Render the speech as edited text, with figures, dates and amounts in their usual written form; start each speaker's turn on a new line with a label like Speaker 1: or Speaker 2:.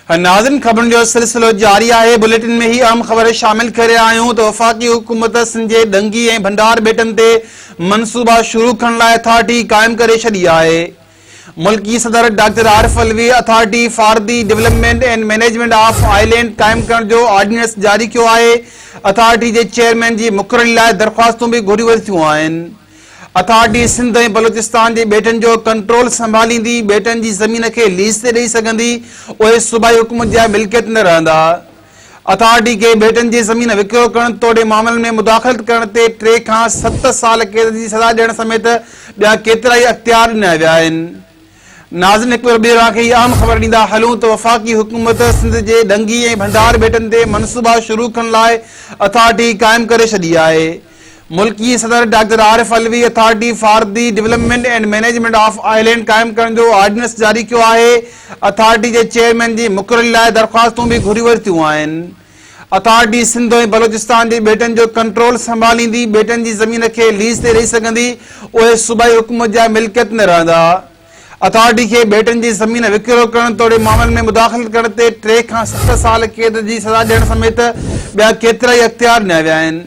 Speaker 1: नाज़रीन, ख़बरुनि जो सिलसिलो जारी है। बुलेटिन में ही अहम ख़बर शामिल करे आहियूं तो वफ़ाक़ी हुकूमत सिंध जे डंगी ऐं भंडार बेटनि ते मनसूबा शुरू करण लाइ अथॉरिटी क़ाइमु करे छॾी आहे। मुल्की सदर doctor Arif Alvi authority for the development and management of island क़ाइमु करण जो ऑर्डिनेंस जारी कयो आहे। अथॉरिटी जे चेयरमैन जी मुक़ररी लाइ दरख़्वास्तूं बि घुरी वरितियूं आहिनि। अथॉरिटी सिंध ऐं बलूचिस्तान जे बेटनि जो कंट्रोल संभालींदी, बेटनि जी ज़मीन खे लीज़ ते ॾेई सघंदी, उहे सूबाई हुकूमत जा मिल्कियत न रहंदा। अथॉरिटी खे बेटनि जी ज़मीन विकिरो करण तोड़े मामलनि में मुदाख़लत करण ते 3 खां 7 साल क़ैद जी सज़ा ॾियण समेत ॿिया केतिरा ई अख़्तियार ॾिना विया आहिनि। नाज़रीन, हिकु ॿिए खे अहम ख़बर ॾींदा हलूं त वफ़ाक़ी हुकूमत सिंध जे डंगी ऐं भंडार बेटनि ते मनसूबा शुरू करण लाइ अथॉरिटी क़ाइमु करे छॾी आहे। मुल्की सदर doctor Arif Alvi authority for the development and management of island क़ाइमु करण जो ऑर्डिनेंस जारी कयो आहे। अथॉरिटी जे चेयरमैन जी मुक़ररी लाइ दरख़्वास्तूं बि घुरी वरितियूं आहिनि। अथॉरिटी सिंध ऐं बलूचिस्तान जे बेटनि जो कंट्रोल संभालींदी, बेटनि जी ज़मीन खे लीज़ ते ॾेई सघंदी, उहे सूबाई हुकूमत जा मिल्कियत न रहंदा। अथॉरिटी खे बेटनि जी ज़मीन विकिरो करण तोड़े मामलनि में मुदाख़लत करण ते 3 खां 7 साल क़ैद जी सज़ा ॾियण समेत ॿिया केतिरा ई अख़्तियार ॾिना विया आहिनि।